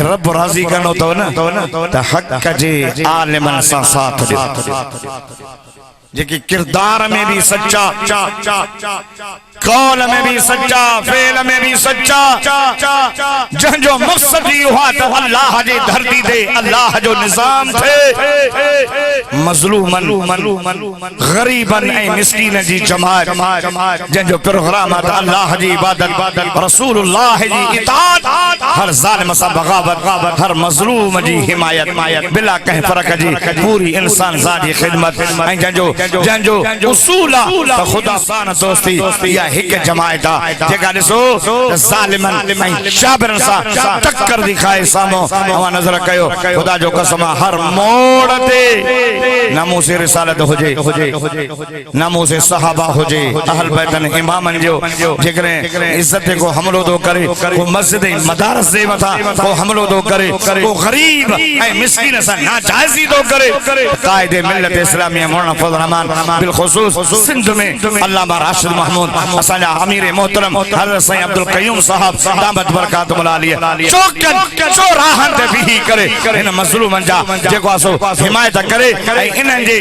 रब राज़ी करनो तो न त हक़ जे आलिमन सां साथ ॾियो जेकी किरदार में भी सच्चा, कौल में भी सच्चा, फेल में भी सच्चा, जंहिंजो मक़सद ई हुआ त अल्लाह जे धरती ते अल्लाह जो निज़ाम थे, मज़लूमन गरीबन ऐं मिस्कीन जी जमात, जंहिंजो प्रोग्राम आहे त अल्लाह जी इबादत, रसूलुल्लाह जी इताअत, हर ज़ालिम सां बग़ावत, हर मज़लूम जी हिमायत, बिला कंहिं फ़र्क़ जी पूरी इंसान ज़ात जी ख़िदमत, ऐं जंहिंजो उसूल आहे त ख़ुदा सां दोस्ती, इहा हिकु जमायत आहे जेका ॾिसो ज़ालिमन ऐं शाबिरन सां टक्कर दिखाए साम्हूं अवां नज़र कयो ख़ुदा जो कसम हर मोड़ ते नमूसे रिसालत हुजे, नमूसे सहाबा हुजे, अहल बैतन इमामन जो जेकॾहिं इज़त को हमलो थो करे, को मस्जिद मदारस जे मथां को हमलो थो करे, को गरीब ऐं मिस्कीन सां नाजाइज़ी थो करे, क़ाइदे मिल्लत इस्लामिया मौलाना फज़ल रहमान बिलख़ुसूस सिंध में अल्लामा राशिद महमूद असांजा अमीर मोहतरम हज़रत साईं अब्दुल क़य्यूम साहब दामत बरकातुहुल आलिया चौकन चौराहन ते बीही करे इन मज़लूमन जा जेको असो हिमायत करे ऐं इन्हनि जे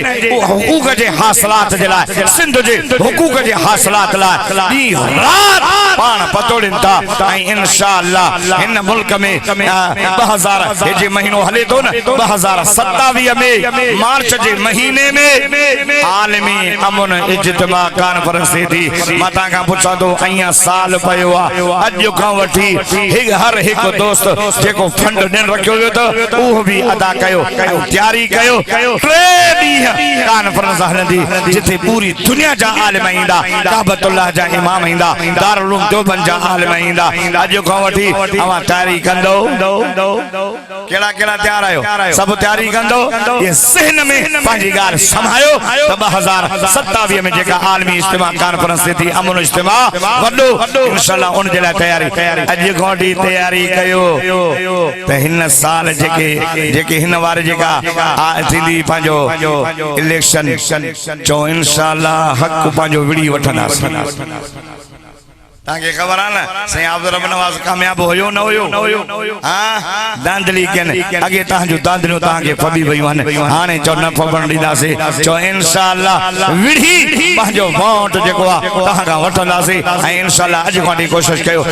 हुकूक जे हासिलात जे लाइ, सिंध जे हुकूक जे हासिलात लाइ ॾींहुं रात पाण पतोड़िन था ऐं इंशाअल्लाह हिन मुल्क में 2000 जे महीनो हले थो न 2027 में मार्च जे महीने में आलमी अमन इज्तिमा कॉन्फ्रेंस थी। मां तव्हां पुछां थो अञा साल पियो आहे, अॼु खां वठी हर हिकु दोस्त जेको फंड ॾियण रखियो हुयो त उहो बि अदा कयो, तयारी कयो। 3 ॾींहं कॉन्फ्रेंस हलंदी जिथे पूरी दुनिया जा आलिम ईंदा, काबतुल्लाह जा इमाम ईंदा, दारुल उलूम देवबंद जा आलिम ईंदा। अॼु खां वठी अवां तयारी कंदो, कहिड़ा कहिड़ा तयार आहियो? सभु तयारी कंदो, ये ज़हन में पंहिंजी ॻाल्हि समायो त 2027 में जेका आलमी इज्तिमा कॉन्फ्रेंस थी अमन इज्तिमा वॾो इंशाअल्लाह उन जे लाइ तयारी अॼु खां वठी तयारी कयो त हिन साल जेके हिन वारे जेका थींदी पंहिंजो इलेक्शन चओ इंशाअल्लाह हक़ पंहिंजो विड़ी वठंदासीं। ताके खबर है ना सही अब्दुल रब नवाज कामयाब होयो न होयो हां दांदली केन अगे ता जो दांदलियो ता के फबी भई वन हाने चो न फबण दीदा से चो इंशाअल्लाह विढ़ी पाजो वोट जेको आ ता का वठंदा से ए इंशाअल्लाह आज खाडी कोशिश कयो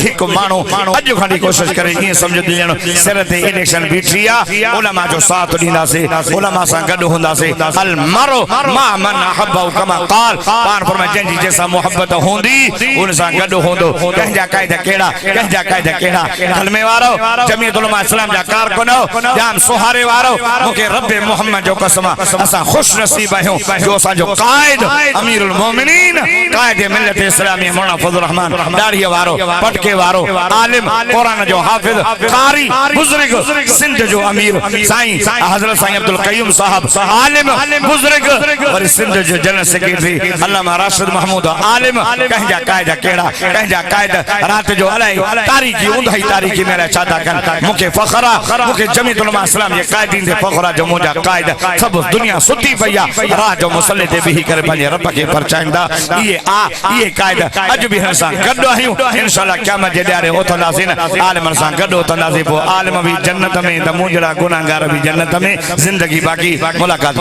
एक मानो आज खाडी कोशिश करे ये समझ दिजणो सिर ते इलेक्शन बीठिया उलमा जो साथ दीदा से उलमा सा गड हुंदा से अल मरो मा मन हब्बा कमा काल पान फरमाए जंजी जैसा मोहब्बत होंदी उन गडो होंदो कहजा कायदा केड़ा कहजा कायदा केड़ा कलमे वारो जमीयत उलमा इस्लाम जा कारकुन जाम सुहारे वारो मुके रब मोहम्मद जो कसम असा खुश नसीब आयो जो असा जो कायद अमीरुल मोमिनीन कायद मिल्लत इस्लामी मौलाना फजल रहमान दाढ़ी वारो पटके वारो आलिम कुरान जो हाफिज कारी बुजुर्ग सिंध जो अमीर साईं हजरत साईं अब्दुल क़य्यूम साहब आलिम बुजुर्ग और सिंध जो जनरल सेक्रेटरी अल्लामा राशिद महमूद आलिम कहजा कायदा केड़ा कहजा कायद रात जो अलाई तारीखी उंधाई तारीखी मेरा चादा कर मुके फखरा मुके जमीयत उलमा इस्लाम ये कायदीन दे फखरा जो मुजा कायद सब दुनिया सुती पया राह जो मुसल्ले ते बिही करे पंजे रब के परचांदा ये कायद अज भी हसा गड्डो आहियो इंशाअल्लाह क़यामत जे ॾियारे उथंदासीं आलिम सां गड्डो उथंदासीं पो आलिम भी जन्नत में त मुजरा गुनाहगार भी जन्नत में जिंदगी बाकी मुलाकात